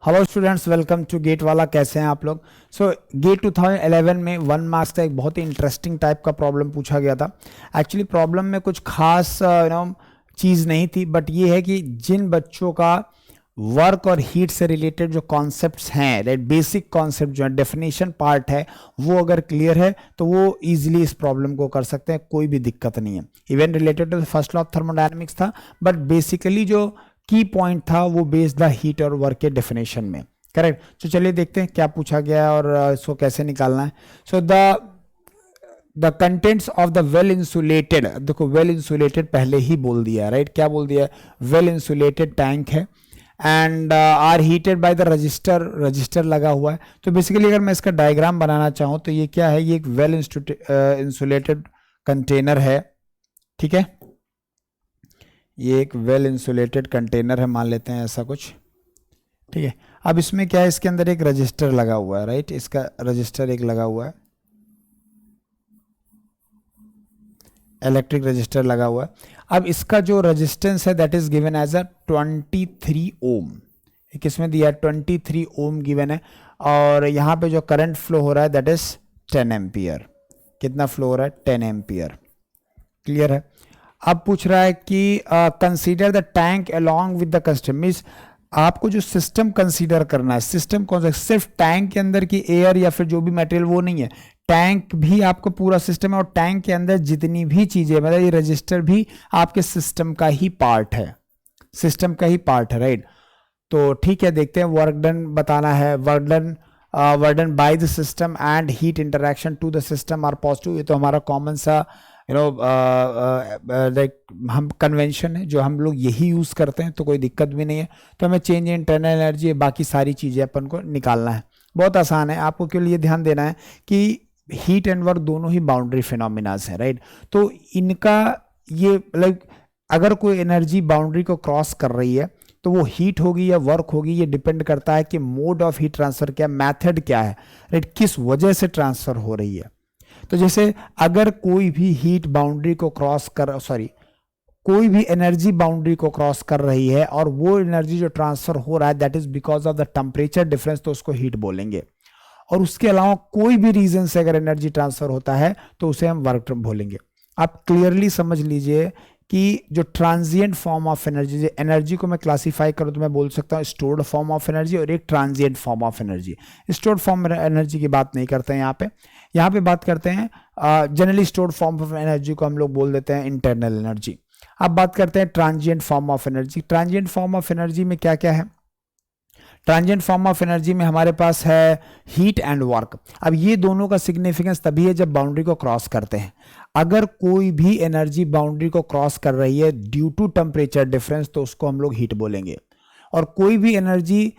Hello students, welcome to GATE Wallah. कैसे हैं आप लोग? गेट 2011 में 1 मार्क्स का एक बहुत ही इंटरेस्टिंग टाइप का प्रॉब्लम पूछा गया था। एक्चुअली प्रॉब्लम में कुछ खास चीज़ नहीं थी, बट ये है कि जिन बच्चों का वर्क और हीट से रिलेटेड जो कॉन्सेप्ट्स हैं, राइट, बेसिक कॉन्सेप्ट जो है, डेफिनेशन पार्ट है, वो अगर क्लियर है तो वो इजीली इस प्रॉब्लम को कर सकते हैं, कोई भी दिक्कत नहीं है। Even related to first law of thermodynamics था, बट बेसिकली जो की पॉइंट था वो बेस्ड द हीट और वर्क के डेफिनेशन में। करेक्ट। तो चलिए देखते हैं क्या पूछा गया है और इसको कैसे निकालना है। So the contents of the well insulated, देखो वेल इंसुलेटेड पहले ही बोल दिया है, राइट। क्या बोल दिया है? वेल इंसुलेटेड टैंक है and are heated by the resistor लगा हुआ है। तो बेसिकली अगर मैं इसका डायग्राम बनाना चाहूँ तो ये क्या है? ये एक वेल इंसुलेटेड कंटेनर है, ठीक है। ये एक वेल इंसुलेटेड कंटेनर है, मान लेते हैं ऐसा कुछ, ठीक है। अब इसमें क्या है? इसके अंदर एक रजिस्टर लगा हुआ है, राइट। इसका रजिस्टर एक लगा हुआ है, इलेक्ट्रिक रजिस्टर लगा हुआ है। अब इसका जो रेजिस्टेंस है that is given as a 23 ohm. किसमें दिया? 23 ओम गिवन है। और यहाँ पे जो करंट फ्लो हो रहा है दैट इज 10 एम्पियर। कितना फ्लो हो रहा है? 10 एम्पियर। क्लियर है। अब पूछ रहा है कि consider the tank along with the custom, means आपको जो सिस्टम कंसीडर करना है। सिस्टम कौन सा? सिर्फ टैंक के अंदर की एयर या फिर जो भी मटेरियल, वो नहीं है। टैंक भी आपको पूरा सिस्टम है, और टैंक के अंदर जितनी भी चीजें, मतलब ये रजिस्टर भी आपके सिस्टम का ही पार्ट है, सिस्टम का ही पार्ट है, राइट। तो ठीक है, देखते हैं। वर्क डन बताना है। Work done by the system and heat interaction to the system are positive. ये तो हमारा कॉमन सा लाइक हम कन्वेंशन है जो हम लोग यही यूज करते हैं, तो कोई दिक्कत भी नहीं है। तो हमें चेंज इन इंटरनल एनर्जी, बाकी सारी चीजें अपन को निकालना है। बहुत आसान है। आपको केवल ये ध्यान देना है कि हीट एंड वर्क दोनों ही बाउंड्री फिनोमिनास है, राइट। तो इनका ये लाइक अगर कोई एनर्जी बाउंड्री को क्रॉस कर रही है तो वो हीट होगी या वर्क होगी, ये डिपेंड करता है कि मोड ऑफ हीट ट्रांसफर क्या, मेथड क्या है, राइट, किस वजह से ट्रांसफर हो रही है। तो जैसे अगर कोई भी हीट बाउंड्री को क्रॉस कर, कोई भी एनर्जी बाउंड्री को क्रॉस कर रही है और वो एनर्जी जो ट्रांसफर हो रहा है that is because of the temperature difference, तो उसको हीट बोलेंगे। और उसके अलावा कोई भी रीजन से अगर एनर्जी ट्रांसफर होता है तो उसे हम वर्क बोलेंगे। आप क्लियरली समझ लीजिए कि जो transient form of energy, energy को मैं क्लासिफाई करूं तो मैं बोल सकता हूं स्टोर्ड फॉर्म ऑफ एनर्जी और एक transient form of energy. Stored form energy की बात नहीं करते हैं यहाँ पे बात करते हैं generally stored form of energy को हम लोग बोल देते हैं इंटरनल एनर्जी। अब बात करते हैं transient form of energy. Transient form of energy में क्या क्या है? ट्रांजिएंट फॉर्म ऑफ एनर्जी में हमारे पास है हीट एंड वर्क। अब ये दोनों का सिग्निफिकेंस तभी है जब बाउंड्री को क्रॉस करते हैं। अगर कोई भी एनर्जी बाउंड्री को क्रॉस कर रही है ड्यू टू टेम्परेचर डिफरेंस तो उसको हम लोग हीट बोलेंगे। और कोई भी एनर्जी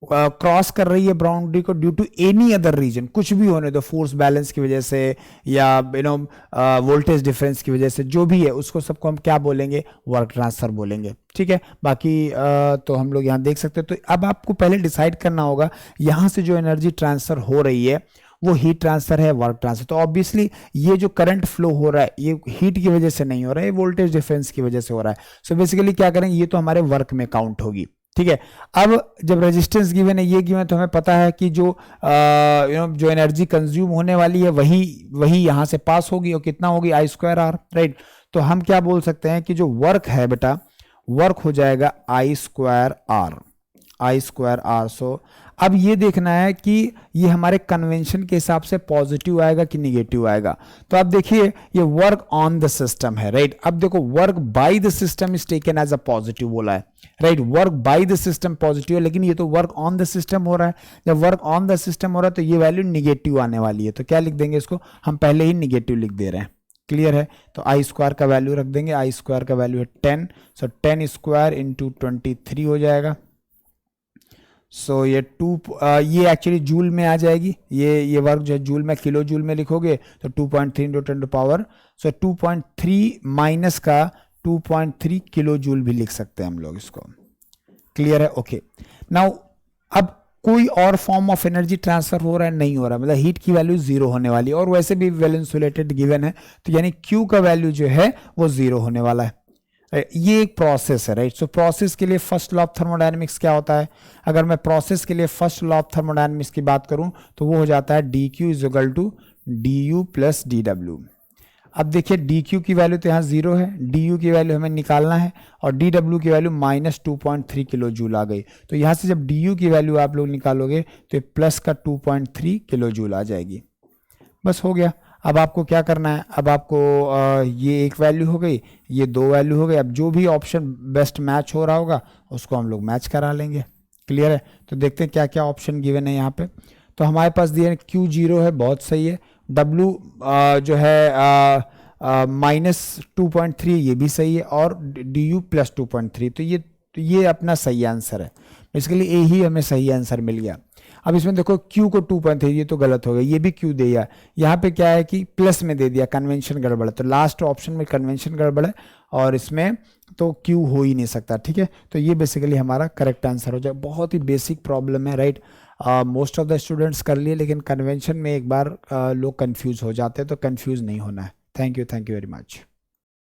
क्रॉस कर रही है बाउंड्री को due to any other reason, कुछ भी होने दो, फोर्स बैलेंस की वजह से या वोल्टेज डिफरेंस की वजह से, जो भी है उसको सबको हम क्या बोलेंगे? वर्क ट्रांसफर बोलेंगे, ठीक है। बाकी तो हम लोग यहाँ देख सकते हैं। तो अब आपको पहले डिसाइड करना होगा यहाँ से जो एनर्जी ट्रांसफर हो रही है वो हीट ट्रांसफर है, वर्क ट्रांसफर। तो ऑब्वियसली ये जो करंट फ्लो हो रहा है ये हीट की वजह से नहीं हो रहा है, ये वोल्टेज डिफरेंस की वजह से हो रहा है। सो बेसिकली क्या करेंगे, ये तो हमारे वर्क में काउंट होगी, ठीक है। अब जब रेजिस्टेंस गिवन है, ये गिवन, तो हमें पता है कि जो जो एनर्जी कंज्यूम होने वाली है वही यहां से पास होगी, और कितना होगी? I square R, right. तो हम क्या बोल सकते हैं कि जो वर्क है बेटा, वर्क हो जाएगा I स्क्वायर आर। सो अब ये देखना है कि ये हमारे कन्वेंशन के हिसाब से पॉजिटिव आएगा कि निगेटिव आएगा। तो अब देखिए ये वर्क ऑन द सिस्टम है, राइट। अब देखो work by the system is taken as a positive बोला है, right. Work by the system positive है, लेकिन ये तो वर्क ऑन द सिस्टम हो रहा है। जब वर्क ऑन द सिस्टम हो रहा है तो ये वैल्यू निगेटिव आने वाली है। तो क्या लिख देंगे इसको? हम पहले ही निगेटिव लिख दे रहे हैं, क्लियर है। तो I स्क्वायर का वैल्यू रख देंगे। I स्क्वायर का वैल्यू है 10, सो 10 स्क्वायर इंटू 23 हो जाएगा। सो ये ये एक्चुअली जूल में आ जाएगी। ये वर्क जो है जूल में, किलो जूल में लिखोगे तो 2.3 into 10 to power, so 2.3 minus का 2.3 किलो जूल भी लिख सकते हैं हम लोग इसको, क्लियर है। ओके, नाउ अब कोई और फॉर्म ऑफ एनर्जी ट्रांसफर हो रहा है? नहीं हो रहा, मतलब हीट की वैल्यू 0 होने वाली है। और वैसे भी वेल इंसुलेटेड गिवन है, तो यानी Q का वैल्यू जो है वो 0 होने वाला है। ये एक प्रोसेस है, राइट। सो प्रोसेस के लिए फर्स्ट लॉ ऑफ थर्मोडायनेमिक्स क्या होता है? अगर मैं प्रोसेस के लिए फर्स्ट लॉ ऑफ थर्मोडायनेमिक्स की बात करूं तो वो हो जाता है D Q is equal to D U plus D W. अब देखिए डी क्यू की वैल्यू तो यहाँ 0 है, डी यू की वैल्यू हमें निकालना है और डी डब्ल्यू की वैल्यू -2.3 किलो जूल आ गई। तो यहाँ से जब डी यू की वैल्यू आप लोग निकालोगे तो ये प्लस का 2.3 किलो जूल आ जाएगी। बस हो गया। अब आपको क्या करना है? अब आपको ये एक वैल्यू हो गई, ये 2 वैल्यू हो गई। अब जो भी ऑप्शन बेस्ट मैच हो रहा होगा उसको हम लोग मैच करा लेंगे। क्लियर है? तो देखते हैं क्या क्या ऑप्शन गिवन है यहाँ पे। तो हमारे पास दिए Q0 है, बहुत सही है। W जो है -2.3 ये भी सही है और DU +2.3, तो ये अपना सही आंसर है। इसके लिए ए ही हमें सही आंसर मिल गया। अब इसमें देखो Q को 2.3, ये तो गलत हो गया, ये भी Q दे दिया। यहाँ पे क्या है कि प्लस में दे दिया, कन्वेंशन गड़बड़ है। तो लास्ट ऑप्शन में कन्वेंशन गड़बड़ है और इसमें तो Q हो ही नहीं सकता, ठीक है। तो ये बेसिकली हमारा करेक्ट आंसर हो जाए। बहुत ही बेसिक प्रॉब्लम है, right. Most of the students कर लिए, लेकिन कन्वेंशन में एक बार लोग कंफ्यूज हो जाते हैं, तो कंफ्यूज नहीं होना है। Thank you very much.